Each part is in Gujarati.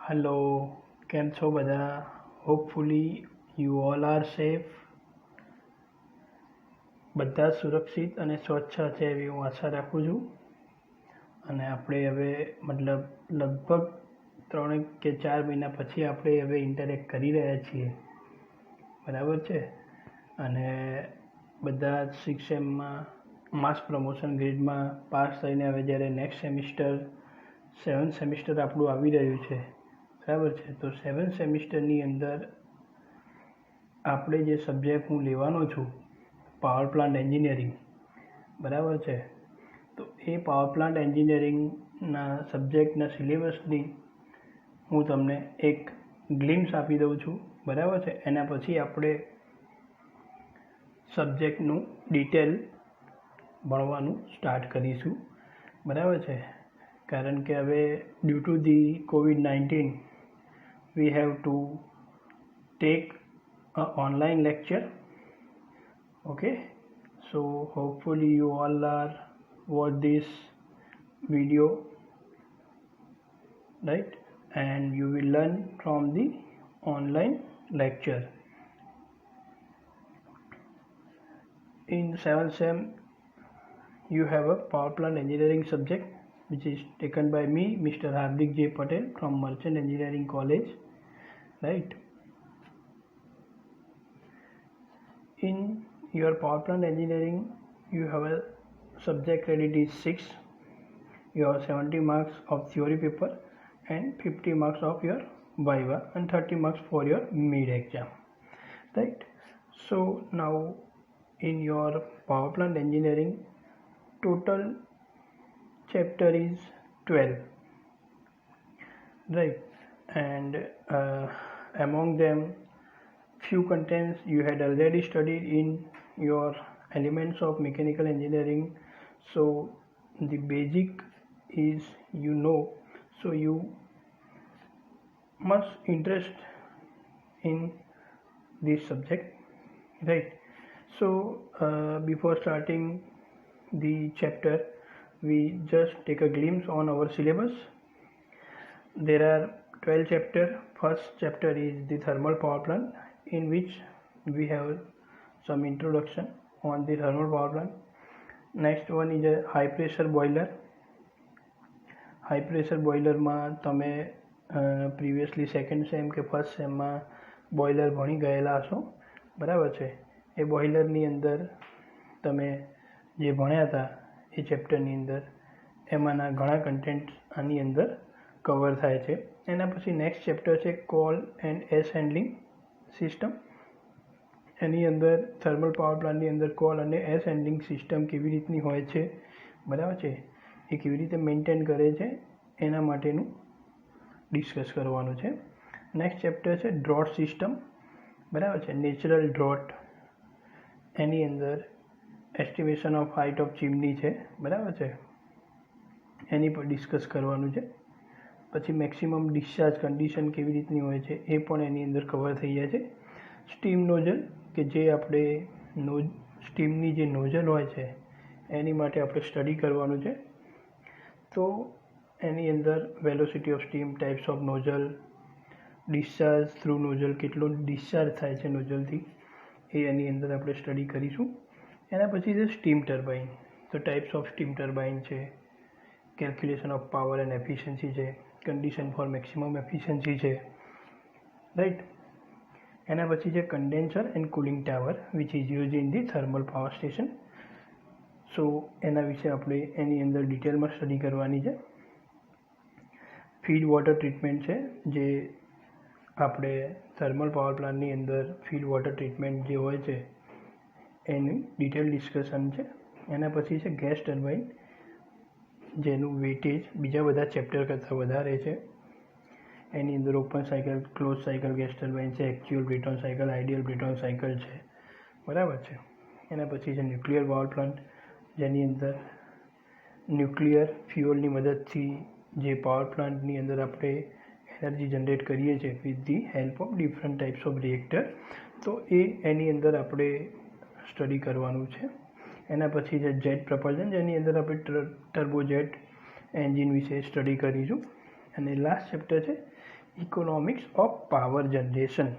હલો, કેમ છો બધા? Hopefully you all are safe. બધા સુરક્ષિત અને સ્વચ્છ છે એવી હું આશા રાખું છું. અને આપણે હવે લગભગ 3 કે 4 મહિના પછી આપણે હવે ઇન્ટરેક્ટ કરી રહ્યા છીએ, બરાબર છે. અને બધા 6 સેમમાં માસ પ્રમોશન ગ્રેડમાં પાસ થઈને હવે જ્યારે નેક્સ્ટ સેમિસ્ટર 7th સેમિસ્ટર આપણું આવી રહ્યું છે, બરાબર છે. તો 7th સેમિસ્ટરની અંદર આપણે જે સબ્જેક્ટ હું લેવાનો છું, પાવર પ્લાન્ટ એન્જિનિયરિંગ, બરાબર છે. તો એ પાવર પ્લાન્ટ એન્જિનિયરિંગના સબ્જેક્ટના સિલેબસની હું તમને એક ગ્લિમ્સ આપી દઉં છું, બરાબર છે. એના પછી આપણે સબ્જેક્ટનું ડિટેલ ભણવાનું સ્ટાર્ટ કરીશું, બરાબર છે. કારણ કે હવે due to the COVID-19 we have to take a online lecture. Okay, so hopefully you all are watch this video, right? And you will learn from the online lecture. In 7th sem you have a power plant engineering subject which is taken by me, Mr. Hardik J. Patel from Merchant Engineering College, right? In your power plant engineering you have a subject credit is 6. You have 70 marks of theory paper and 50 marks of your viva and 30 marks for your mid exam, right? So now in your power plant engineering total chapter is 12, right? And among them few contents you had already studied in your elements of mechanical engineering, so the basic is so you must interest in this subject, right? So before starting the chapter we just take a glimpse on our syllabus. There are 12 chapters. First chapter is the thermal power plant, in which we have some introduction on the thermal power plant. Next one is a high pressure boiler. High pressure boiler માં તમે પ્રીવિયસલી સેકન્ડ સેમ કે ફર્સ્ટ સેમમાં બોઇલર ભણી ગયેલા હશો, બરાબર છે. એ બોઇલરની અંદર તમે જે ભણ્યા હતા એ ચેપ્ટરની અંદર એમાંના ઘણા કન્ટેન્ટ આની અંદર કવર થાય છે. એના પછી નેક્સ્ટ ચેપ્ટર છે coal and ash handling system. એની અંદર થર્મલ પાવર પ્લાન્ટની અંદર કોલ અને એસ હેન્ડલિંગ સિસ્ટમ કેવી રીતની હોય છે, બરાબર છે, એ કેવી રીતે મેન્ટેન કરે છે એના માટેનું ડિસ્કસ કરવાનું છે. નેક્સ્ટ ચેપ્ટર છે ડ્રોટ સિસ્ટમ, બરાબર છે, નેચરલ ડ્રોટ. એની અંદર estimation of height of chimney છે, બરાબર છે, એની પર ડિસ્કસ કરવાનું છે. પછી મેક્સિમમ ડિસ્ચાર્જ કન્ડિશન કેવી રીતની હોય છે એ પણ એની અંદર કવર થઈ જાય છે. સ્ટીમ નોઝલ, કે જે આપણે સ્ટીમની જે નોઝલ હોય છે એની માટે આપણે સ્ટડી કરવાનું છે. તો એની અંદર velocity of steam, types of nozzle, discharge through nozzle, કેટલો ડિસ્ચાર્જ થાય છે નોઝલથી, એ એની અંદર આપણે સ્ટડી કરીશું. એના પછી છે સ્ટીમ ટર્બાઇન. તો ટાઈપ્સ ઓફ સ્ટીમ ટર્બાઇન છે, calculation of power and efficiency છે, કન્ડિશન ફોર મેક્સિમમ એફિશિયન્સી છે, રાઈટ. એના પછી છે condenser and cooling tower which is use in the thermal power station. So એના વિશે આપણે એની અંદર ડિટેલમાં સ્ટડી કરવાની છે. ફીડ વોટર ટ્રીટમેન્ટ છે, જે આપણે થર્મલ પાવર પ્લાન્ટની અંદર ફીડ વોટર ટ્રીટમેન્ટ જે હોય છે એની ડિટેલ ડિસ્કશન છે. એના પછી છે ગેસ ટર્બાઇન, જેનું વેટેજ બીજા બધા ચેપ્ટર કરતાં વધારે છે. એની અંદર open cycle, close cycle gas turbine છે, actual Brayton cycle, ideal Brayton cycle છે, બરાબર છે. એના પછી છે ન્યુક્લિયર પાવર પ્લાન્ટ, જેની અંદર ન્યુક્લિયર ફ્યુઅલની મદદથી જે પાવર પ્લાન્ટની અંદર આપણે એનર્જી જનરેટ કરીએ છીએ with the help of different types of reactor. તો એની અંદર આપણે સ્ટડી કરવાનું છે. એના પછી છે જેટ પ્રપલ્શન, જેની અંદર આપણે ટર્બોજેટ એન્જિન વિશે સ્ટડી કરીશું. અને લાસ્ટ ચેપ્ટર છે ઇકોનોમિક્સ ઓફ પાવર જનરેશન.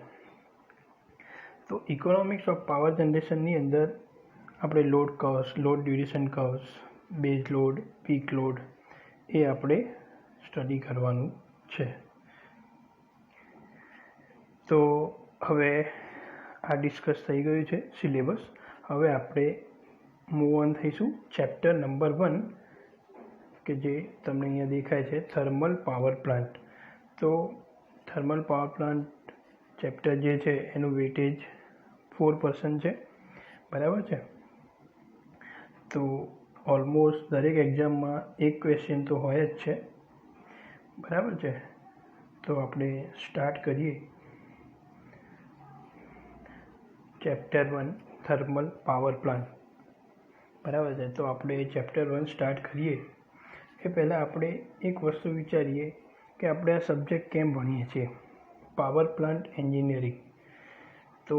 તો ઇકોનોમિક્સ ઓફ પાવર જનરેશનની અંદર આપણે load curves, load duration curves, base load, peak load એ આપણે સ્ટડી કરવાનું છે. તો હવે આ ડિસ્કસ થઈ ગયું છે સિલેબસ. હવે આપણે મૂવ ઓન થઈશું ચેપ્ટર નંબર 1 કે જે તમને અહીંયા દેખાય છે, થર્મલ પાવર પ્લાન્ટ. તો થર્મલ પાવર પ્લાન્ટ ચેપ્ટર જે છે એનું વેટેજ 4% છે, બરાબર છે. તો ઓલમોસ્ટ દરેક એક્ઝામમાં એક ક્વેશ્ચન તો હોય જ છે, બરાબર છે. તો આપણે સ્ટાર્ટ કરીએ ચેપ્ટર 1 થર્મલ પાવર પ્લાન્ટ, બરાબર છે. તો આપણે ચેપ્ટર 1 સ્ટાર્ટ કરીએ એ પહેલાં આપણે એક વસ્તુ વિચારીએ કે આપણે આ સબ્જેક્ટ કેમ ભણીએ છીએ, પાવર પ્લાન્ટ એન્જિનિયરિંગ. તો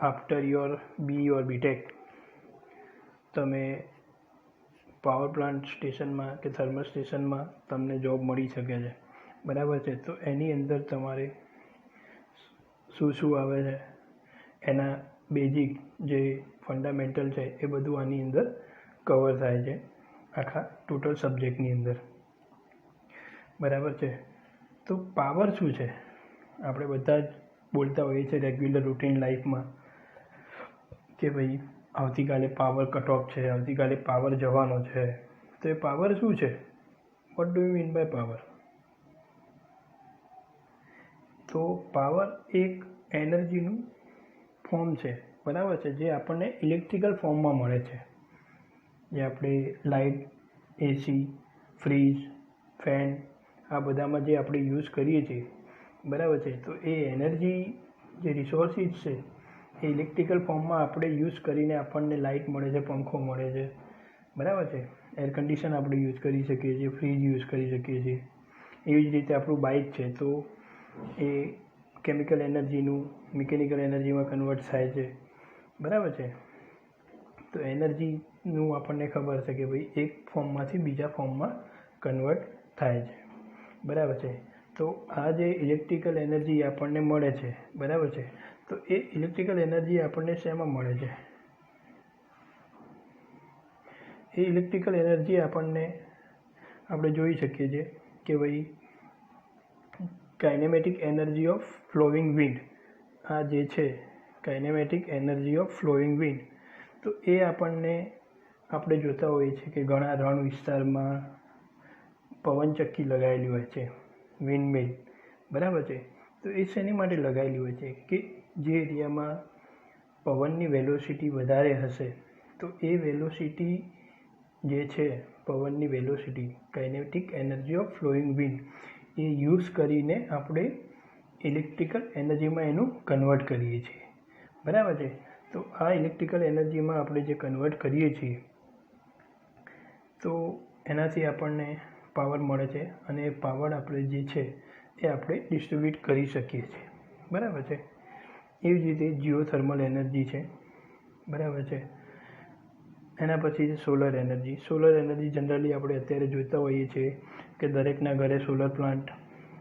after your BE or BTech તમે પાવર પ્લાન્ટ સ્ટેશનમાં કે થર્મલ સ્ટેશનમાં તમને જોબ મળી શકે છે, બરાબર છે. તો એની અંદર તમારે શું આવે છે, એના બેઝિક જે ફંડામેન્ટલ છે એ બધું આની અંદર કવર થાય છે આખા ટોટલ સબ્જેક્ટની અંદર, બરાબર છે. તો પાવર શું છે આપણે બધા જ બોલતા હોઈએ છીએ રેગ્યુલર રૂટીન લાઈફમાં કે ભાઈ આવતીકાલે પાવર કટ ઓફ છે, આવતીકાલે પાવર જવાનો છે. તો એ પાવર શું છે? What do you mean by power? તો પાવર એક એનર્જીનું ફોર્મ છે, બરાબર છે, જે આપણને ઇલેક્ટ્રિકલ ફોર્મમાં મળે છે. જે આપણે લાઇટ, AC, ફ્રીજ, ફેન આ બધામાં જે આપણે યુઝ કરીએ છીએ, બરાબર છે. તો એ એનર્જી જે રિસોર્સિસ છે એ ઇલેક્ટ્રિકલ ફોર્મમાં આપણે યુઝ કરીને આપણને લાઇટ મળે છે, પંખો મળે છે, બરાબર છે. એર કન્ડિશન આપણે યુઝ કરી શકીએ છીએ, ફ્રીજ યુઝ કરી શકીએ છીએ. એવી જ રીતે આપણું બાઇક છે તો એ કેમિકલ એનર્જીનું મિકેનિકલ એનર્જીમાં કન્વર્ટ થાય છે, બરાબર છે. તો એનર્જીનું આપણને ખબર છે કે ભાઈ એક ફોર્મમાંથી બીજા ફોર્મમાં કન્વર્ટ થાય છે, બરાબર છે. તો આ જે ઇલેક્ટ્રિકલ એનર્જી આપણને મળે છે, બરાબર છે. તો એ ઇલેક્ટ્રિકલ એનર્જી આપણને શેમાં મળે છે? એ ઇલેક્ટ્રિકલ એનર્જી આપણને આપણે જોઈ શકીએ છીએ કે ભાઈ kinematic energy of flowing wind, આ જે છે kinematic energy of flowing wind. તો એ આપણને આપણે જોતા હોઈએ છીએ કે ઘણા રણ વિસ્તારમાં પવનચક્કી લગાવેલી હોય છે, વિન્ડમિલ, બરાબર છે. તો એ શેની માટે લગાવેલી હોય છે કે જે એરિયામાં પવનની વેલોસિટી વધારે હશે તો એ વેલોસિટી જે છે પવનની velocity, kinetic energy of flowing wind, A use કરીને આપણે ઇલેક્ટ્રિકલ એનર્જીમાં એનું કન્વર્ટ કરીએ છીએ, બરાબર છે. તો આ ઇલેક્ટ્રિકલ એનર્જીમાં આપણે જે કન્વર્ટ કરીએ છીએ તો એનાથી આપણને પાવર મળે છે અને એ પાવર આપણે જે છે એ આપણે ડિસ્ટ્રીબ્યુટ કરી શકીએ છીએ, બરાબર છે. એવી જ રીતે જીઓથર્મલ એનર્જી છે, બરાબર છે. એના પછી છે solar energy. Solar energy generally આપણે અત્યારે જોતા હોઈએ છીએ કે દરેકના ઘરે સોલર પ્લાન્ટ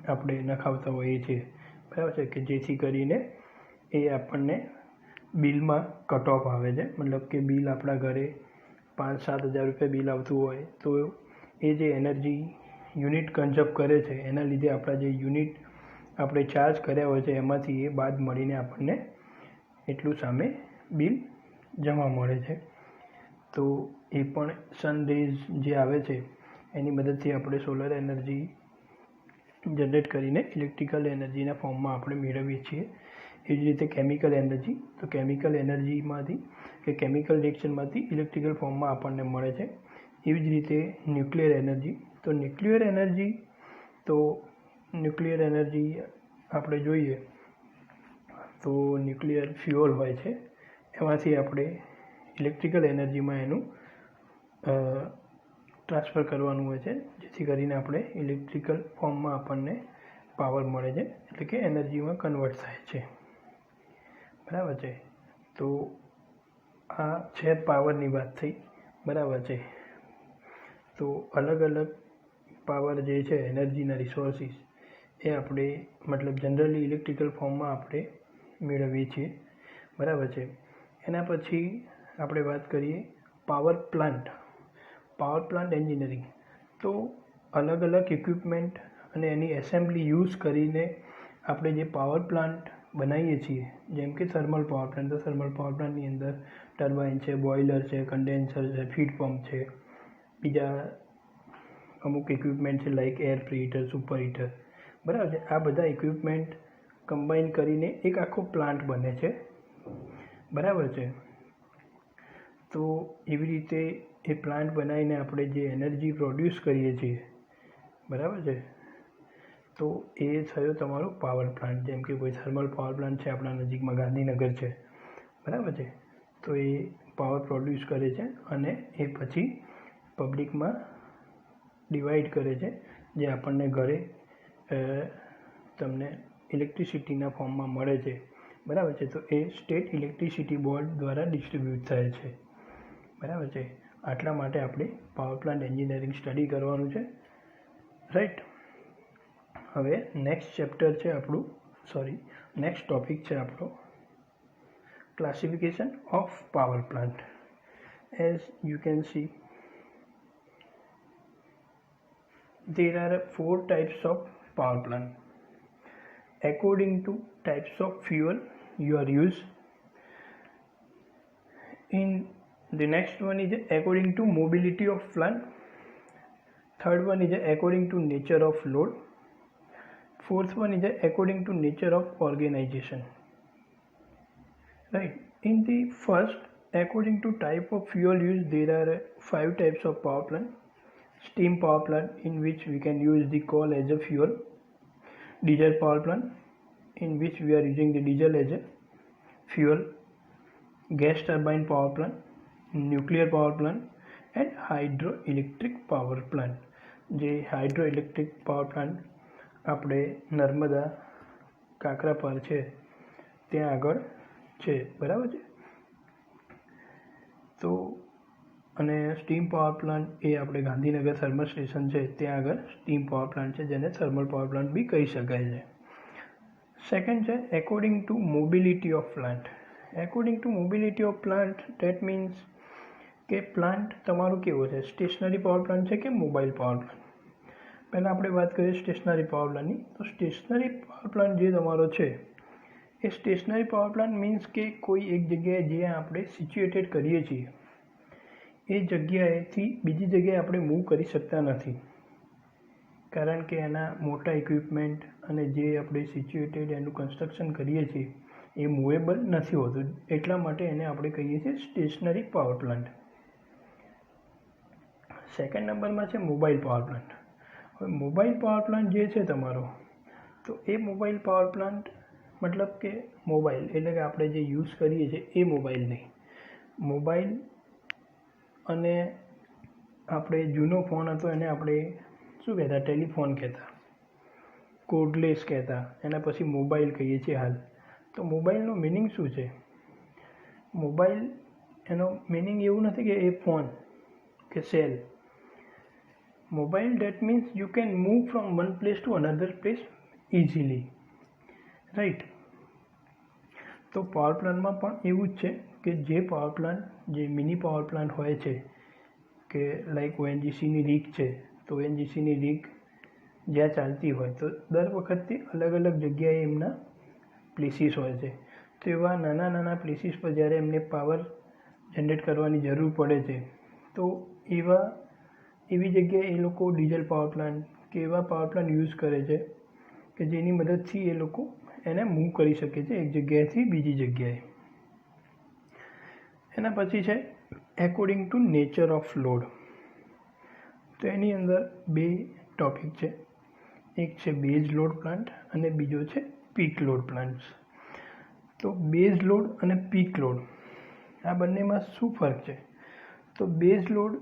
આપણે નખાવતા હોઈએ છીએ, બરાબર છે, કે જેથી કરીને એ આપણને બિલમાં કટ ઓફ આવે છે. મતલબ કે બિલ આપણા ઘરે 5-7 હજાર રૂપિયા બિલ આવતું હોય તો એ જે એનર્જી યુનિટ કન્ઝપ કરે છે એના લીધે આપણા જે યુનિટ આપણે ચાર્જ કર્યા હોય છે એમાંથી એ બાદ મળીને આપણને એટલું સામે બિલ જમા મળે છે. તો એ પણ સનરેઝ જે આવે છે એની મદદથી આપણે સોલર એનર્જી જનરેટ કરીને ઇલેક્ટ્રિકલ એનર્જીના ફોર્મમાં આપણે મેળવીએ છીએ. એ જ રીતે કેમિકલ એનર્જી, તો કેમિકલ એનર્જીમાંથી કે કેમિકલ રિએક્શનમાંથી ઇલેક્ટ્રિકલ ફોર્મમાં આપણને મળે છે. એવી જ રીતે ન્યુક્લિયર એનર્જી. તો ન્યુક્લિયર એનર્જી આપણે જોઈએ તો ન્યુક્લિયર ફ્યુઅલ હોય છે, એમાંથી આપણે ઇલેક્ટ્રિકલ એનર્જીમાં એનું ટ્રાન્સફર કરવાનું હોય છે જેથી કરીને આપણે ઇલેક્ટ્રિકલ ફોર્મમાં આપણને પાવર મળે છે, એટલે કે એનર્જીમાં કન્વર્ટ થાય છે, બરાબર છે. તો આ છે પાવરની વાત થઈ, બરાબર છે. તો અલગ અલગ પાવર જે છે એનર્જીના રિસોર્સિસ એ આપણે મતલબ જનરલી ઇલેક્ટ્રિકલ ફોર્મમાં આપણે મેળવીએ છીએ, બરાબર છે. એના પછી આપણે વાત કરીએ પાવર પ્લાન્ટ એન્જિનિયરિંગ. તો અલગ અલગ ઇક્વિપમેન્ટ અને એની એસેમ્બલી યુઝ કરીને આપણે જે પાવર પ્લાન્ટ બનાવીએ છીએ, જેમ કે થર્મલ પાવર પ્લાન્ટ. તો થર્મલ પાવર પ્લાન્ટની અંદર ટર્બાઇન છે, બોઇલર છે, કન્ડેન્સર છે, ફીડ પંપ છે, બીજા અમુક ઇક્વિપમેન્ટ છે લાઇક એર પ્રીહીટર, સુપર હીટર, બરાબર છે. આ બધા ઇક્વિપમેન્ટ કમ્બાઈન કરીને એક આખો પ્લાન્ટ બને છે, બરાબર છે. તો એવી રીતે એ પ્લાન્ટ બનાવીને આપણે જે એનર્જી પ્રોડ્યુસ કરીએ છીએ, બરાબર છે. તો એ થયો તમારો પાવર પ્લાન્ટ. જેમ કે કોઈ થર્મલ પાવર પ્લાન્ટ છે આપણા નજીકમાં, ગાંધીનગર છે, બરાબર છે. તો એ પાવર પ્રોડ્યુસ કરે છે અને એ પછી પબ્લિકમાં ડિવાઈડ કરે છે, જે આપણને ઘરે તમને ઇલેક્ટ્રિસિટીના ફોર્મમાં મળે છે, બરાબર છે. તો એ સ્ટેટ ઇલેક્ટ્રિસિટી બોર્ડ દ્વારા ડિસ્ટ્રીબ્યુટ થાય છે, બરાબર છે. આટલા માટે આપણે પાવર પ્લાન્ટ એન્જિનિયરિંગ સ્ટડી કરવાનું છે, રાઈટ. હવે નેક્સ્ટ ટોપિક છે આપણો classification of power plant. As you can see, there are 4 types of power plant according to types of fuel you are use. In the next one is according to mobility of plant. Third one is according to nature of load. Fourth one is according to nature of organization, right. In the first, according to type of fuel used, there are 5 types of power plant. Steam power plant, in which we can use the coal as a fuel. Diesel power plant, in which we are using the diesel as a fuel. Gas turbine power plant, nuclear power plant, and hydroelectric power plant. જે હાઇડ્રોઇલેક્ટ્રિક પાવર પ્લાન્ટ આપણે નર્મદા કાંકરાપાર છે ત્યાં આગળ છે, બરાબર છે. તો અને સ્ટીમ પાવર પ્લાન્ટ એ આપણે ગાંધીનગર થર્મલ સ્ટેશન છે ત્યાં આગળ સ્ટીમ પાવર પ્લાન્ટ છે, જેને થર્મલ પાવર પ્લાન્ટ બી કહી શકાય છે. સેકન્ડ છે according to mobility of plant. According to mobility of plant, date means કે પ્લાન્ટ તમારું કેવો છે, સ્ટેશનરી પાવર પ્લાન્ટ છે કે મોબાઈલ પાવર પ્લાન્ટ. પહેલાં આપણે વાત કરીએ સ્ટેશનરી પાવર પ્લાન્ટની. તો સ્ટેશનરી પાવર પ્લાન્ટ જે તમારો છે એ સ્ટેશનરી પાવર પ્લાન્ટ મીન્સ કે કોઈ એક જગ્યાએ જ્યાં આપણે સિચ્યુએટેડ કરીએ છીએ એ જગ્યાએથી બીજી જગ્યાએ આપણે મૂવ કરી શકતા નથી, કારણ કે એના મોટા ઇક્વિપમેન્ટ અને જે આપણે સિચ્યુએટેડ એનું કન્સ્ટ્રક્શન કરીએ છીએ એ મૂવેબલ નથી હોતું. એટલા માટે એને આપણે કહીએ છીએ સ્ટેશનરી પાવર પ્લાન્ટ. સેકન્ડ નંબરમાં છે મોબાઈલ પાવર પ્લાન્ટ. હવે મોબાઈલ પાવર પ્લાન્ટ જે છે તમારો, તો એ મોબાઈલ પાવર પ્લાન્ટ મતલબ કે મોબાઈલ એટલે કે આપણે જે યુઝ કરીએ છીએ એ મોબાઈલ નહીં. મોબાઈલ અને આપણે જૂનો ફોન હતો એને આપણે શું કહેતા, ટેલિફોન કહેતા, કોર્ડલેસ કહેતા, એના પછી મોબાઈલ કહીએ છીએ હાલ. તો મોબાઈલનો મિનિંગ શું છે? મોબાઈલ એનો મિનિંગ એવું નથી કે એ ફોન કે cell. Mobile date means you can move from one place to another place easily, right. તો પાવર પ્લાન્ટમાં પણ એવું જ છે કે જે પાવર પ્લાન્ટ, જે મિની પાવર પ્લાન્ટ હોય છે કે લાઈક ઓએનજીસીની રીગ છે, તો ઓએનજીસીની રીગ જ્યાં ચાલતી હોય તો દર વખતે અલગ અલગ જગ્યાએ એમના પ્લેસીસ હોય છે. તો એવા નાના નાના પ્લેસીસ પર જ્યારે એમને પાવર જનરેટ કરવાની જરૂર પડે છે તો એવી જગ્યાએ એ લોકો ડીઝલ પાવર પ્લાન્ટ કે એવા પાવર પ્લાન્ટ યુઝ કરે છે કે જેની મદદથી એ લોકો એને મૂવ કરી શકે છે એક જગ્યાએથી બીજી જગ્યાએ. એના પછી છે according to nature off load. તો એની અંદર 2 ટોપિક છે, એક છે બેઝ લોડ પ્લાન્ટ અને બીજો છે પીક લોડ પ્લાન્ટ્સ. તો બેઝ લોડ અને પીક લોડ આ બંનેમાં શું ફરક છે? તો બેઝ લોડ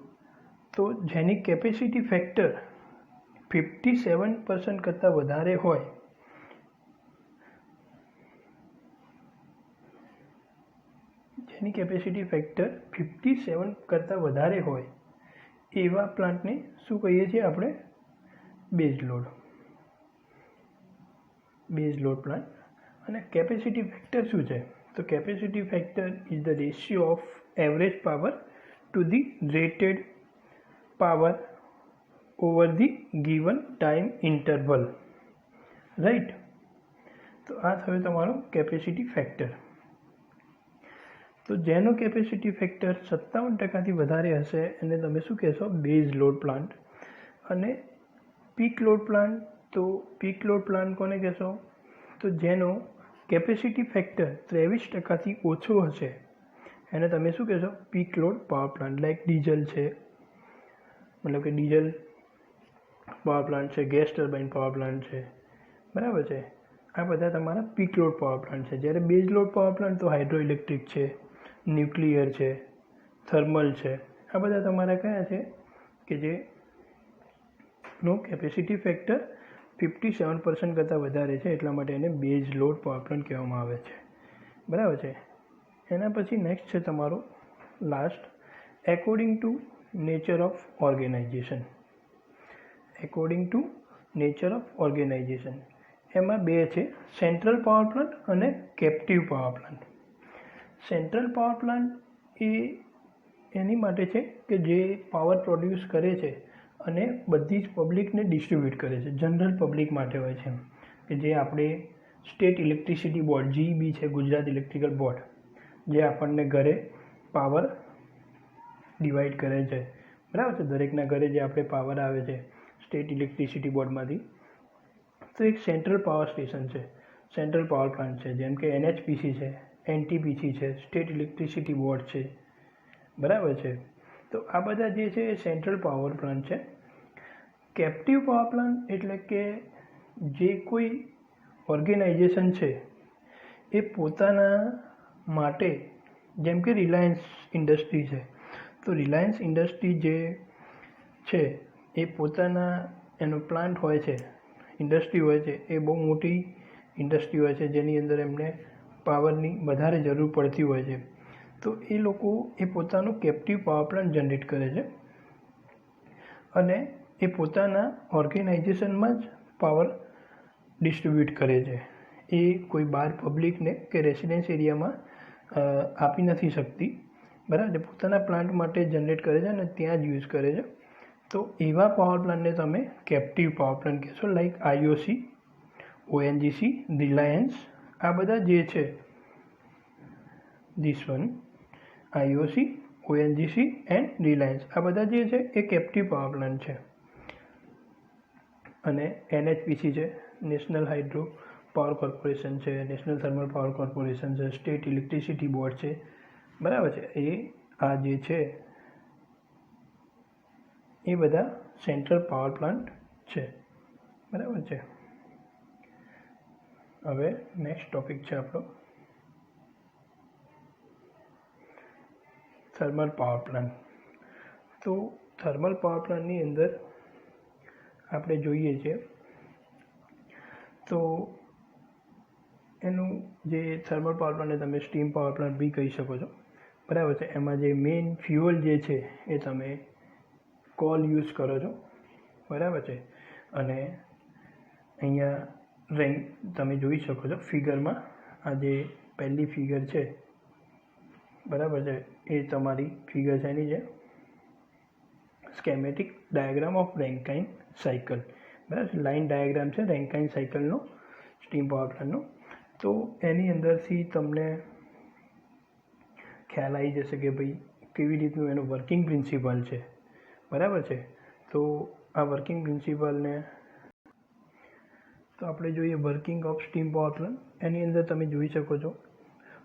તો જેની કેપેસિટી ફેક્ટર 57% કરતાં વધારે હોય, જેની કેપેસિટી ફેક્ટર 57 કરતાં વધારે હોય એવા પ્લાન્ટને શું કહીએ છીએ આપણે? Base load. Base load plant. અને કેપેસિટી ફેક્ટર શું છે? તો capacity factor is the ratio of average power to the rated power over the given time interval, right. તો આ થયો તમારો કેપેસિટી ફેક્ટર. તો જેનો કેપેસિટી ફેક્ટર 57%થી વધારે હશે એને તમે શું કહેશો? Base load plant. અને પીક લોડ પ્લાન્ટ, તો પીક લોડ પ્લાન્ટ કોને કહેશો? તો જેનો કેપેસિટી ફેક્ટર 23%થી ઓછો હશે એને તમે શું કહેશો? Peak load power plant. Like diesel છે, મતલબ કે ડીઝલ પાવર પ્લાન્ટ છે, ગેસ ટર્બાઇન પાવર પ્લાન્ટ છે, બરાબર છે. આ બધા તમારા પીક લોડ પાવર પ્લાન્ટ છે. જ્યારે બેઝ લોડ પાવર પ્લાન્ટ તો હાઇડ્રો ઇલેક્ટ્રિક છે, ન્યુક્લિયર છે, થર્મલ છે. આ બધા તમારા કયા છે કે જેનો કેપેસિટી ફેક્ટર 57% કરતાં વધારે છે, એટલા માટે એને બેઝ લોડ પાવર પ્લાન્ટ કહેવામાં આવે છે, બરાબર છે. એના પછી નેક્સ્ટ છે તમારો last, according to nature of organisation. According to nature of organisation એમાં બે છે, સેન્ટ્રલ પાવર પ્લાન્ટ અને captive power plant. Central power plant એ એની માટે છે કે જે પાવર પ્રોડ્યુસ કરે છે અને બધી જ પબ્લિકને ડિસ્ટ્રીબ્યુટ કરે છે. જનરલ પબ્લિક માટે હોય છે, કે જે આપણે સ્ટેટ ઇલેક્ટ્રિસિટી બોર્ડ GEB છે, ગુજરાત ઇલેક્ટ્રિકલ બોર્ડ, જે આપણને ઘરે પાવર ડિવાઈડ કરે છે, બરાબર છે. દરેકના ઘરે જે આપણે પાવર આવે છે સ્ટેટ ઇલેક્ટ્રિસિટી બોર્ડમાંથી, તો એક સેન્ટ્રલ પાવર સ્ટેશન છે, સેન્ટ્રલ પાવર પ્લાન્ટ છે. જેમ કે NHPC છે, NTPC છે, સ્ટેટ ઇલેક્ટ્રિસિટી બોર્ડ છે, બરાબર છે. તો આ બધા જે છે એ સેન્ટ્રલ પાવર પ્લાન્ટ છે. કેપ્ટિવ પાવર પ્લાન્ટ એટલે કે જે કોઈ ઓર્ગેનાઇઝેશન છે એ પોતાના માટે, જેમ કે રિલાયન્સ ઇન્ડસ્ટ્રી છે, તો રિલાયન્સ ઇન્ડસ્ટ્રી જે છે એ પોતાના એનો પ્લાન્ટ હોય છે, ઇન્ડસ્ટ્રી હોય છે, એ બહુ મોટી ઇન્ડસ્ટ્રી હોય છે જેની અંદર એમને પાવરની વધારે જરૂર પડતી હોય છે. તો એ લોકો એ પોતાનો કેપ્ટિવ પાવર પ્લાન્ટ જનરેટ કરે છે અને એ પોતાના ઓર્ગેનાઇઝેશનમાં જ પાવર ડિસ્ટ્રીબ્યુટ કરે છે. એ કોઈ બહાર પબ્લિકને કે રેસિડેન્સ એરિયામાં આપી નથી શકતી, બરાબર. પોતાના પ્લાન્ટ માટે જનરેટ કરે છે અને ત્યાં જ યુઝ કરે છે. તો એવા પાવર પ્લાન્ટને તમે કેપ્ટિવ પાવર પ્લાન્ટ કહેશો. લાઈક IOC, ONGC, રિલાયન્સ, આ બધા જે છે, this one IOC, ONGC and Reliance, આ બધા જે છે એ કેપ્ટિવ પાવર પ્લાન્ટ છે. અને NHPC છે, નેશનલ હાઇડ્રો પાવર કોર્પોરેશન છે, નેશનલ થર્મલ પાવર કોર્પોરેશન છે, સ્ટેટ ઇલેક્ટ્રિસિટી બોર્ડ છે, બરાબર છે. એ આ જે છે એ બધા સેન્ટ્રલ પાવર પ્લાન્ટ છે, બરાબર છે. હવે નેક્સ્ટ ટોપિક છે આપણો થર્મલ પાવર પ્લાન્ટ. તો થર્મલ પાવર પ્લાન્ટની અંદર આપણે જોઈએ છીએ તો એનું જે થર્મલ પાવર પ્લાન્ટને તમે સ્ટીમ પાવર પ્લાન્ટ બી કહી શકો છો, બરાબર છે. એમાં જે મેઇન ફ્યુઅલ જે છે એ તમે કોલ યુઝ કરો છો, બરાબર છે. અને અહીંયા તમે જોઈ શકો છો ફિગરમાં, આ જે પહેલી ફિગર છે, બરાબર છે, એ તમારી ફિગર છે એની છે schematic diagram of Rankine cycle, બરાબર છે. લાઇન ડાયાગ્રામ છે રેન્કાઇન સાયકલનો, સ્ટીમ પાવર પ્લાન્ટનો. તો એની અંદરથી તમને ખ્યાલ આવી જશે કે ભાઈ કેવી રીતનું એનું વર્કિંગ પ્રિન્સિપલ છે, બરાબર છે. તો આ વર્કિંગ પ્રિન્સિપલને તો આપણે જોઈએ working of steam power plant. એની અંદર તમે જોઈ શકો છો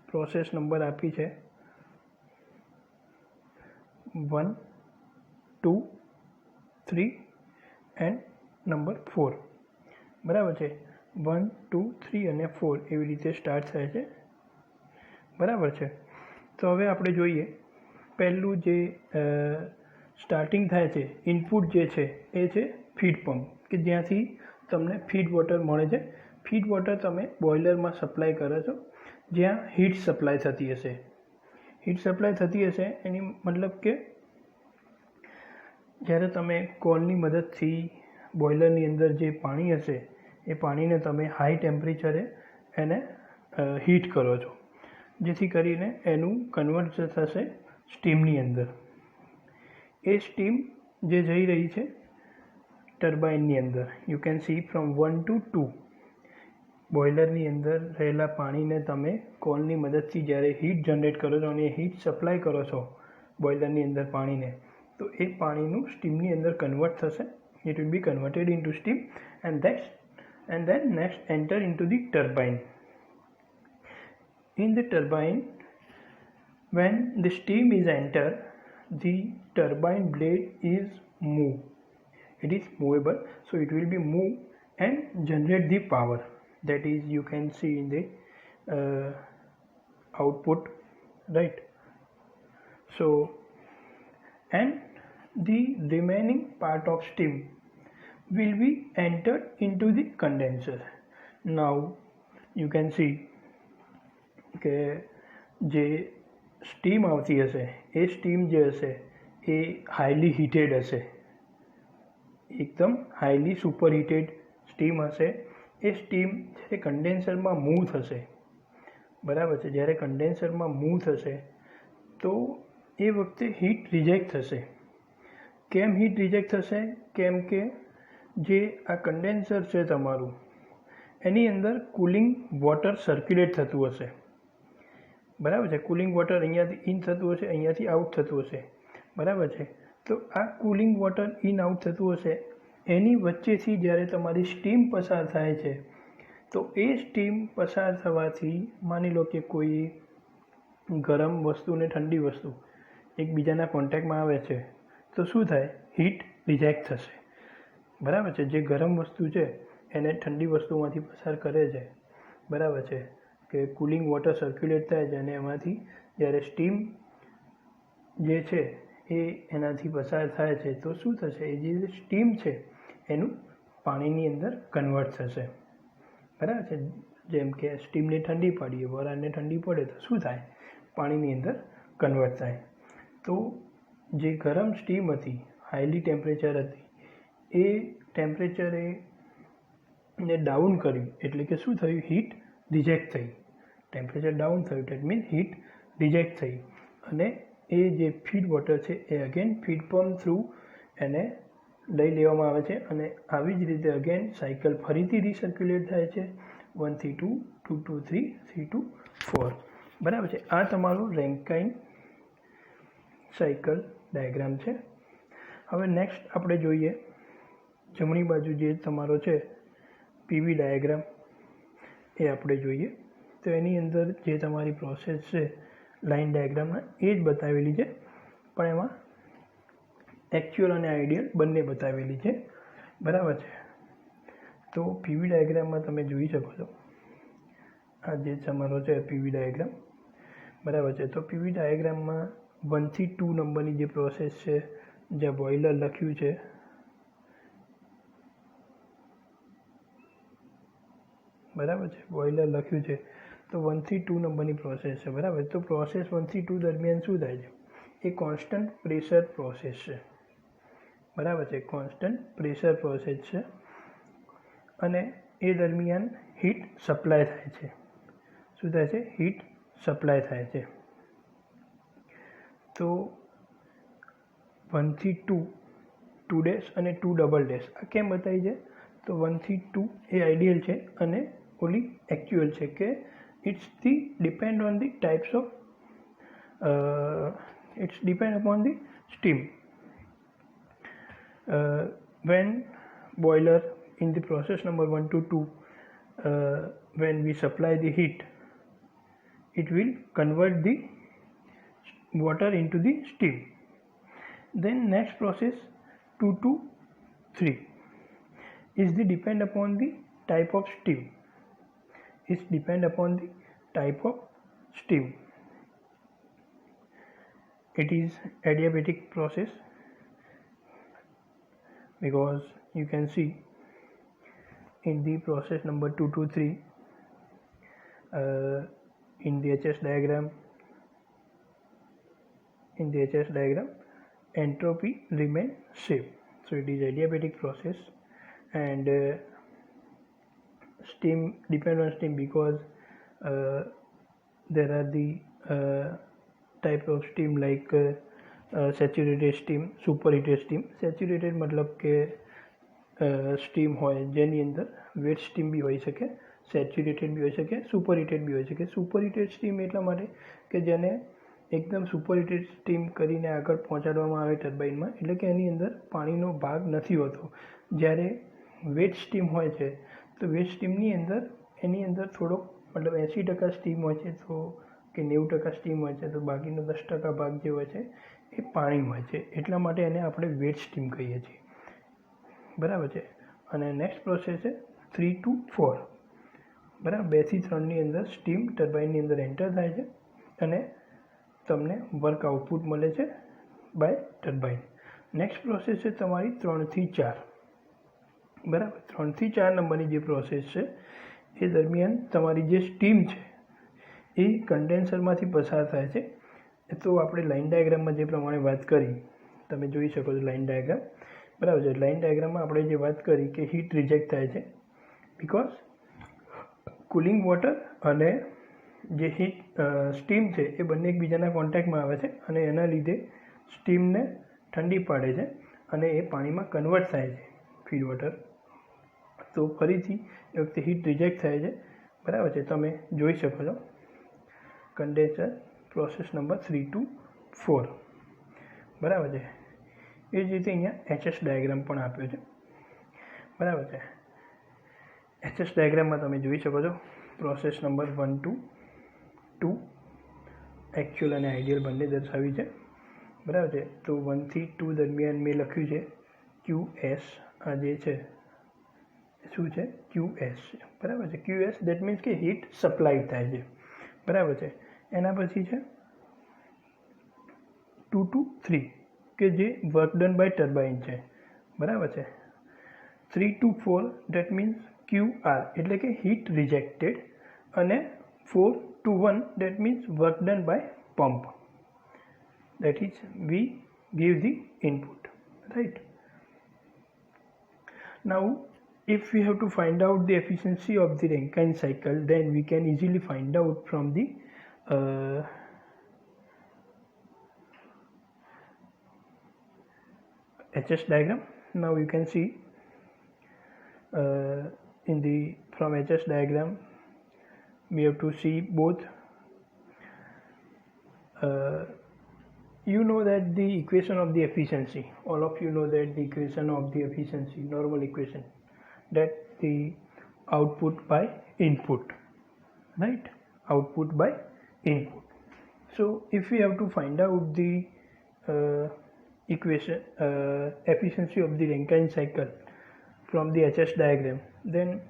પ્રોસેસ નંબર આપી છે 1, 2, 3 એન્ડ નંબર 4, બરાબર છે. 1, 2, 3 અને 4 એવી રીતે સ્ટાર્ટ થાય છે, બરાબર છે. તો હવે આપણે જોઈએ પહેલું જે સ્ટાર્ટિંગ થાય છે, ઇનપુટ જે છે એ છે ફીડ પંપ, કે જ્યાંથી તમને ફીડ વોટર મળે છે. ફીડ વોટર તમે બોઇલરમાં સપ્લાય કરો છો, જ્યાં હીટ સપ્લાય થતી હશે. હીટ સપ્લાય થતી હશે એની મતલબ કે જ્યારે તમે કોલની મદદથી બોઇલરની અંદર જે પાણી હશે એ પાણીને તમે હાઈ ટેમ્પરેચરે એને હીટ કરો છો, જેથી કરીને એનું કન્વર્ટ થશે સ્ટીમની અંદર. એ સ્ટીમ જે જઈ રહી છે ટર્બાઇનની અંદર, you can see from 1 to 2. બોઇલરની અંદર રહેલા પાણીને તમે કોલની મદદથી જ્યારે હીટ જનરેટ કરો છો અને હીટ સપ્લાય કરો છો બોઇલરની અંદર પાણીને, તો એ પાણીનું સ્ટીમની અંદર કન્વર્ટ થશે. It will be converted into steam and then next enter into the turbine. In the turbine, when the steam is enter, the turbine blade is move. It is movable, so it will be move and generate the power. That is, you can see in the output, right? So, and the remaining part of steam will be entered into the condenser. Now you can see કે જે સ્ટીમ આવતી હશે એ સ્ટીમ જે હશે એ હાઈલી હીટેડ હશે, એકદમ હાઈલી સુપર હીટેડ સ્ટીમ હશે. એ સ્ટીમ જ્યારે કન્ડેન્સરમાં મૂવ થશે, બરાબર છે, જ્યારે કન્ડેન્સરમાં મૂવ થશે તો એ વખતે હીટ રિજેક્ટ થશે. કેમ હીટ રિજેક્ટ થશે? કેમ કે જે આ કન્ડેન્સર છે તમારું, એની અંદર કુલિંગ વોટર સર્ક્યુલેટ થતું હશે, બરાબર છે. કુલિંગ વોટર અહીંયાથી ઇન થતું હશે, અહીંયાથી આઉટ થતું હશે, બરાબર છે. તો આ કુલિંગ વોટર ઇન આઉટ થતું હશે, એની વચ્ચેથી જ્યારે તમારી સ્ટીમ પસાર થાય છે, તો એ સ્ટીમ પસાર થવાથી માની લો કે કોઈ ગરમ વસ્તુ ને ઠંડી વસ્તુ એકબીજાના કોન્ટેક્ટમાં આવે છે, તો શું થાય? હીટ રિજેક્ટ થશે, બરાબર છે. જે ગરમ વસ્તુ છે એને ઠંડી વસ્તુમાંથી પસાર કરે છે, બરાબર છે, કે કુલિંગ વોટર સર્ક્યુલેટ થાય છે અને એમાંથી જ્યારે સ્ટીમ જે છે એ એનાથી પસાર થાય છે, તો શું થશે? એ જે સ્ટીમ છે એનું પાણીની અંદર કન્વર્ટ થશે, બરાબર છે. જેમ કે સ્ટીમને ઠંડી પાડીએ, વરાળને ઠંડી પડે તો શું થાય? પાણીની અંદર કન્વર્ટ થાય. તો જે ગરમ સ્ટીમ હતી, હાઈલી ટેમ્પરેચર હતી, એ ટેમ્પરેચરે ને ડાઉન કર્યું, એટલે કે શું થયું? હીટ રિજેક્ટ થઈ. ટેમ્પરેચર ડાઉન થયું, દેટ મીન્સ હીટ રિજેક્ટ થઈ, અને એ જે ફીડ વોટર છે એ અગેન ફીડ પંપ થ્રુ એને લઈ લેવામાં આવે છે, અને આવી જ રીતે અગેન સાયકલ ફરીથી રિસર્ક્યુલેટ થાય છે, 1 થી 2, 2 to 3, 3 to 4, બરાબર છે. આ તમારું રેન્કાઇન સાયકલ ડાયાગ્રામ છે. હવે નેક્સ્ટ આપણે જોઈએ જમણી બાજુ જે તમારો છે પીવી ડાયાગ્રામ, એ આપણે જોઈએ. તો એની અંદર જે તમારી પ્રોસેસ છે લાઇન ડાયાગ્રામમાં એ જ બતાવેલી છે, પણ એમાં એકચ્યુઅલ અને આઈડિયલ બંને બતાવેલી છે, બરાબર છે. તો પીવી ડાયાગ્રામમાં તમે જોઈ શકો છો, આ જે તમારો છે પીવી ડાયાગ્રામ, બરાબર છે. તો પીવી ડાયાગ્રામમાં 1 થી 2 નંબરની જે પ્રોસેસ છે, જ્યાં બોઇલર લખ્યું છે, બરાબર છે, બોઇલર લખ્યું છે, તો 1 થી 2 નંબરની પ્રોસેસ છે, બરાબર. તો પ્રોસેસ 1 થી 2 દરમિયાન શું થાય છે? એ કોન્સ્ટન્ટ પ્રેશર પ્રોસેસ છે, બરાબર છે, કોન્સ્ટન્ટ પ્રેશર પ્રોસેસ છે, અને એ દરમિયાન હીટ સપ્લાય થાય છે. શું થાય છે? હીટ સપ્લાય થાય છે. તો 1 થી 2, 2 ડેશ અને 2 ડબલ ડેશ આ કેમ બતાવી છે? તો 1 થી 2 એ આઈડિયલ છે અને ઓલી એકચ્યુઅલ છે, કે it's depend on the types of it's depend upon the steam. When boiler in the process number 1 to 2, when we supply the heat, it will convert the water into the steam. Then next process 2 to 3 is the depend upon the type of steam. Is depend upon the type of steam. It is adiabatic process, because you can see in the process number 2 to 3, in the HS diagram, entropy remain same. So it is adiabatic process, and steam depend on steam because there are the type of steam like saturated steam, superheated steam. Saturated મતલબ કે સ્ટીમ હોય જેની અંદર વેટ સ્ટીમ બી હોઈ શકે, સેચ્યુરેટેડ બી હોઈ શકે, સુપરહીટેડ બી હોઈ શકે. સુપરહીટેડ સ્ટીમ એટલા માટે કે જેને એકદમ સુપરહીટેડ સ્ટીમ કરીને આગળ પહોંચાડવામાં આવે ટર્બાઇનમાં, એટલે કે એની અંદર પાણીનો ભાગ નથી હોતો. જ્યારે વેટ સ્ટીમ હોય છે તો વેટ સ્ટીમની અંદર એની અંદર થોડોક મતલબ 80% સ્ટીમ હોય છે તો કે 90% સ્ટીમ હોય છે, તો બાકીનો 10% ભાગ જે હોય છે એ પાણી હોય છે. એટલા માટે એને આપણે વેટ સ્ટીમ કહીએ છીએ. બરાબર છે. અને નેક્સ્ટ પ્રોસેસ છે 3 to 4. બરાબર, 2 થી 3ની અંદર સ્ટીમ ટર્બાઇનની અંદર એન્ટર થાય છે અને તમને વર્ક આઉટપુટ મળે છે બાય ટર્બાઇન. નેક્સ્ટ પ્રોસેસ છે તમારી 3 થી 4. બરાબર, 3 થી 4 નંબરની જે પ્રોસેસ છે એ દરમિયાન તમારી જે સ્ટીમ છે એ કન્ડેન્સરમાંથી પસાર થાય છે. તો આપણે લાઇન ડાયાગ્રામમાં જે પ્રમાણે વાત કરી, તમે જોઈ શકો છો લાઇન ડાયાગ્રામ. બરાબર છે. લાઇન ડાયાગ્રામમાં આપણે જે વાત કરી કે હીટ રિજેક્ટ થાય છે બિકોઝ કુલિંગ વોટર અને જે સ્ટીમ છે એ બંને એકબીજાના કોન્ટેક્ટમાં આવે છે અને એના લીધે સ્ટીમને ઠંડી પાડે છે અને એ પાણીમાં કન્વર્ટ થાય છે ફીડ વોટર. તો ફરીથી એ વખતે હીટ રિજેક્ટ થાય છે. બરાબર છે. તમે જોઈ શકો છો કન્ડેન્સર પ્રોસેસ નંબર 3 to 4. બરાબર છે. એ જ રીતે અહીંયા HS ડાયાગ્રામ પણ આપ્યો છે. બરાબર છે. HS ડાયાગ્રામમાં તમે જોઈ શકો છો પ્રોસેસ નંબર 1 to 2 એકચ્યુઅલ અને આઈડિયલ બંને દર્શાવી છે. બરાબર છે. તો 1 થી 2 દરમિયાન મેં લખ્યું છે QS. આ જે છે શું છે? QS. બરાબર છે. QS દેટ મીન્સ કે હીટ સપ્લાય થાય છે. બરાબર છે. એના પછી છે 2 to 3 કે જે વર્ક ડન બાય ટર્બાઇન છે. બરાબર છે. 3 to 4 દેટ મીન્સ QR એટલે કે હીટ રિજેક્ટેડ, અને 4 to 1 that means work done by pump. That is we give the input, right. Now if we have to find out the efficiency of the Rankine cycle, then we can easily find out from the HS diagram. Now you can see from HS diagram we have to see both. You know that the equation of the efficiency, all of you know that the equation of the efficiency, normal equation, that the output by input, right? Output by input. So if we have to find out the equation efficiency of the Rankine cycle from the HS diagram, then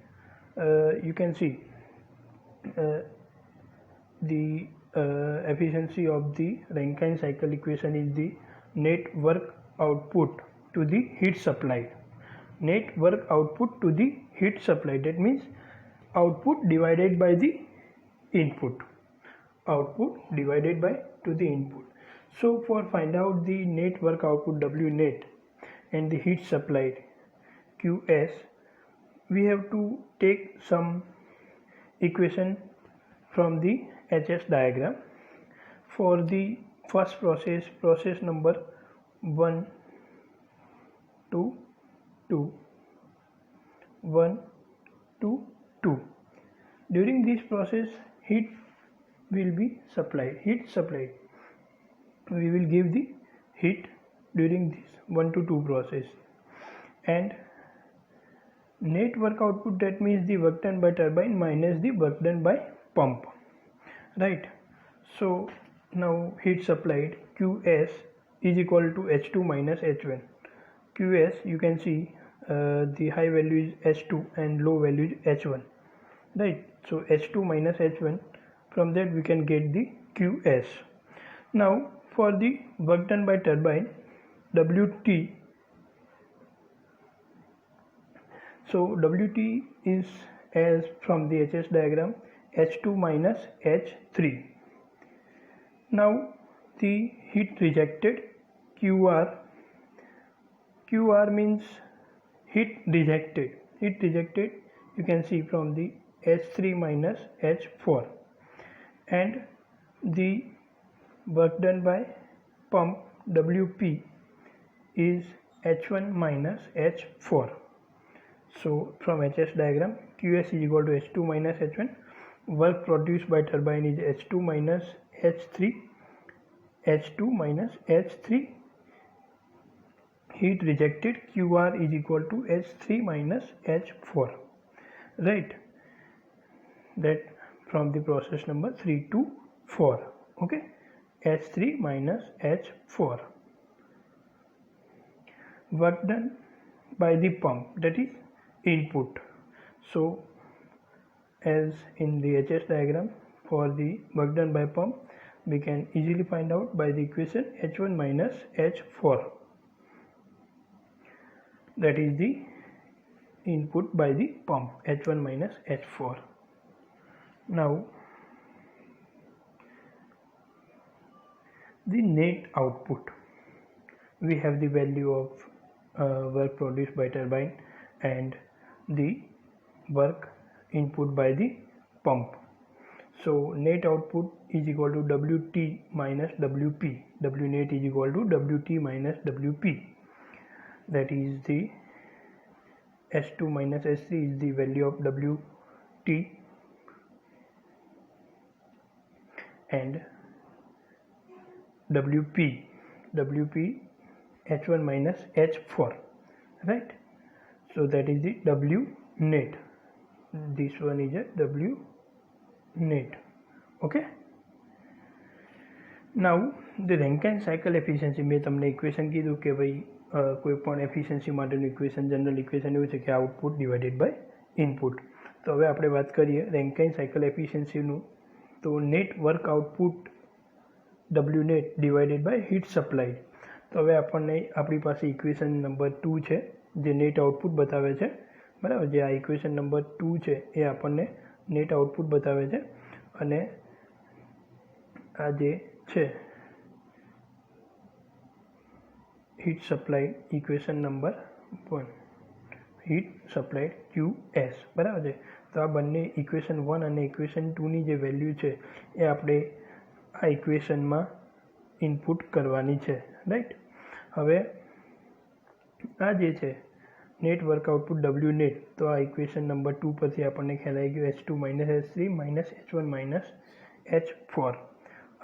you can see the efficiency of the Rankine cycle equation is the net work output to the heat supplied. Net work output to the heat supplied, that means output divided by the input. Output divided by to the input. So for find out the net work output W net and the heat supplied QS, we have to take some equation from the HS diagram. For the first process, process number 1 to 2, 1 to 2. During this process, heat will be supplied. Heat supplied. We will give the heat during this 1 to 2 process. And net work output, that means the work done by turbine minus the work done by pump, right? So now heat supplied QS is equal to H2 minus H1. QS, you can see the high value is H2 and low value is H1, right? So H2 minus H1, from that we can get the QS. Now for the work done by turbine, WT, so WT is as from the HS diagram H2 minus H3. Now the heat rejected QR, QR means heat rejected. Heat rejected you can see from the H3 minus H4, and the work done by pump WP is H1 minus H4. So from HS diagram, QS is equal to H2 minus H1. Work produced by turbine is H2 minus H3. H2 minus H3. Heat rejected, QR is equal to H3 minus H4. Right? That from the process number 3 to 4. Okay? H3 minus H4. Work done by the pump, that is input. So as in the HS diagram, for the work done by pump, we can easily find out by the equation H1 minus H4. That is the input by the pump, H1 minus H4. Now the net output, we have the value of work produced by turbine and the work input by the pump. So net output is equal to WT minus WP. W net is equal to WT minus WP. That is the S2 minus S3 is the value of WT, and WP H1 minus H4, right? So that is the W net. This one is a W net. Okay. Now the Rankine cycle efficiency, મેં તમને ઇક્વેશન કીધું કે ભાઈ કોઈ પણ એફિશિયન્સી માટેનું ઇક્વેશન, જનરલ ઇક્વેશન એવું છે કે આઉટપુટ ડિવાઇડેડ બાય ઇનપુટ. તો હવે આપણે વાત કરીએ રેન્કાઇન સાયકલ એફિશિયન્સીનું. તો net work output W net divided by heat supply. તો હવે આપણને આપણી પાસે ઇક્વેશન નંબર 2 છે જે નેટ આઉટપુટ બતાવે છે, બરાબર. જે આ ઇક્વેશન નંબર 2 છે એ આપણને નેટ આઉટપુટ બતાવે છે, અને આ જે છે heat supplied equation number 1, heat supplied QS, બરાબર છે. તો આ બંને ઇક્વેશન 1 અને ઇક્વેશન 2ની જે વેલ્યુ છે એ આપણે આ ઇક્વેશનમાં ઇનપુટ કરવાની છે, રાઈટ. હવે આ જે છે net work output W net, તો આ ઇક્વેશન નંબર 2 પરથી આપણને ખ્યાલ આવી ગયો H2 minus H3 minus H1 minus H4.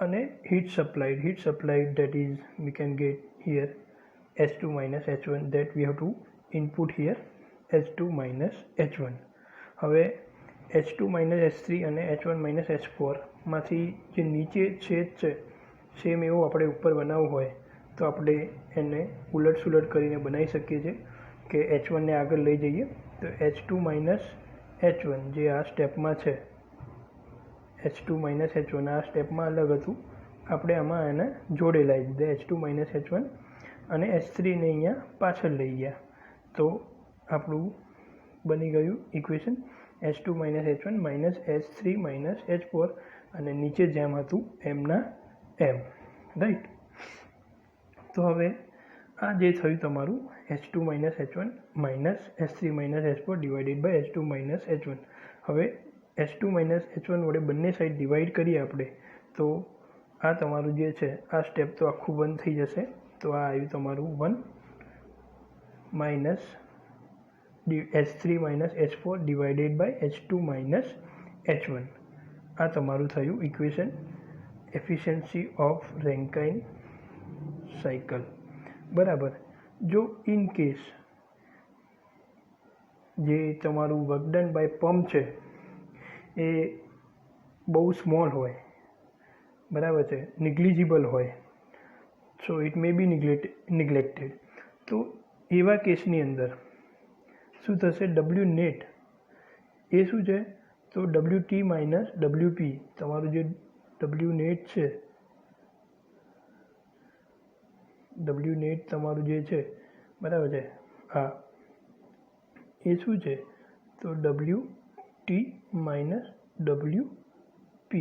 અને heat સપ્લાઈડ that is we can get here H2 minus H1, that we have to input here H2 minus H1. હવે H2 minus H3 અને H1 minus H4 માંથી જે નીચે છેદ છે સેમ એવું આપણે ઉપર બનાવવું હોય તો આપણે એને ઉલટ સુલટ કરીને બનાવી શકીએ છીએ કે H1 ને આગળ લઈ જઈએ તો H2 minus H1 જે આ સ્ટેપમાં છે, H2 minus H1 આ સ્ટેપમાં અલગ હતું, આપણે આમાં એને જોડે લાવી દીધા H2 minus H1 અને H3 ને અહીંયા પાછળ લઈ ગયા, તો આપણું બની ગયું equation H2 minus H1 minus H3 minus H4 અને નીચે જેમ હતું એમના એમ, રાઈટ. તો હવે આ જે થયું તમારું H2 minus H1 minus H3 minus H4 divided by H2 minus H1. હવે H2 minus H1 વડે બંને સાઈડ ડિવાઈડ કરીએ આપણે તો આ તમારું જે છે આ સ્ટેપ તો આખું 1 થઈ જશે. તો આ આવ્યું તમારું 1 minus H3 minus H4 divided by H2 minus H1. આ તમારું થયું equation efficiency of Rankine cycle, બરાબર. જો ઇન કેસ જે તમારું વર્ક ડન બાય પમ્પ છે એ બહુ સ્મોલ હોય, બરાબર છે, નિગ્લિજિબલ હોય, so it may B neglected. તો એવા કેસની અંદર શું થશે, W નેટ એ શું છે તો WT માઇનસ WP, તમારું જે W નેટ છે, W નેટ તમારું જે છે, બરાબર છે, હા એ શું છે તો WT માઇનસ WP,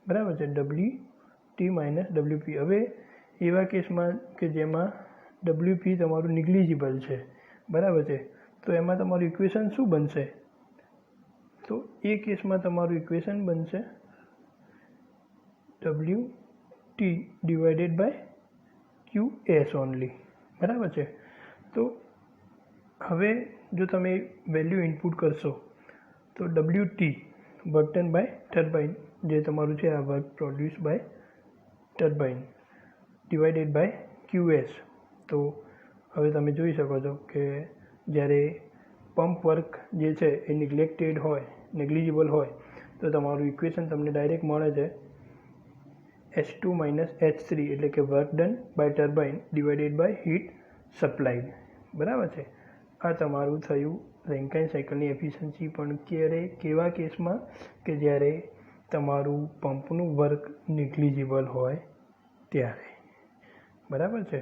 બરાબર છે, WT માઇનસ WP. હવે એવા કેસમાં કે જેમાં WP તમારું નિગ્લિજિબલ છે, બરાબર છે, તો એમાં તમારું ઇક્વેશન શું બનશે તો એ કેસમાં તમારું ઇક્વેશન બનશે WT divided by QS only, બરાબર છે. તો હવે જો તમે વેલ્યુ ઇનપુટ કરશો તો WT work done by turbine જે તમારું છે આ work produce by turbine divided by QS. તો હવે તમે જોઈ શકો છો કે જ્યારે પંપ વર્ક જે છે એ નેગ્લિજિબલ હોય તો તમારું ઇક્વેશન તમને ડાયરેક્ટ મળે છે H2 - H3 એટલે કે work done by turbine divided by heat supplied, બરાબર છે. આ તમારું થયું રેન્કાઇન સાયકલની એફિશિયન્સી. પણ કેવા કેસમાં કે જ્યારે તમારું પંપનું વર્ક નેગ્લિજિબલ હોય ત્યારે, બરાબર છે.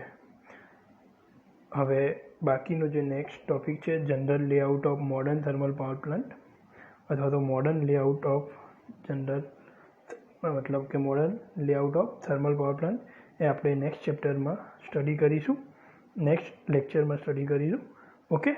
હવે બાકીનો જે નેક્સ્ટ ટોપિક છે general layout of modern thermal power plant અથવા તો modern layout of modern layout of thermal power plant એ આપણે નેક્સ્ટ ચેપ્ટરમાં સ્ટડી કરીશું, નેક્સ્ટ લેક્ચરમાં સ્ટડી કરીશું. ઓકે.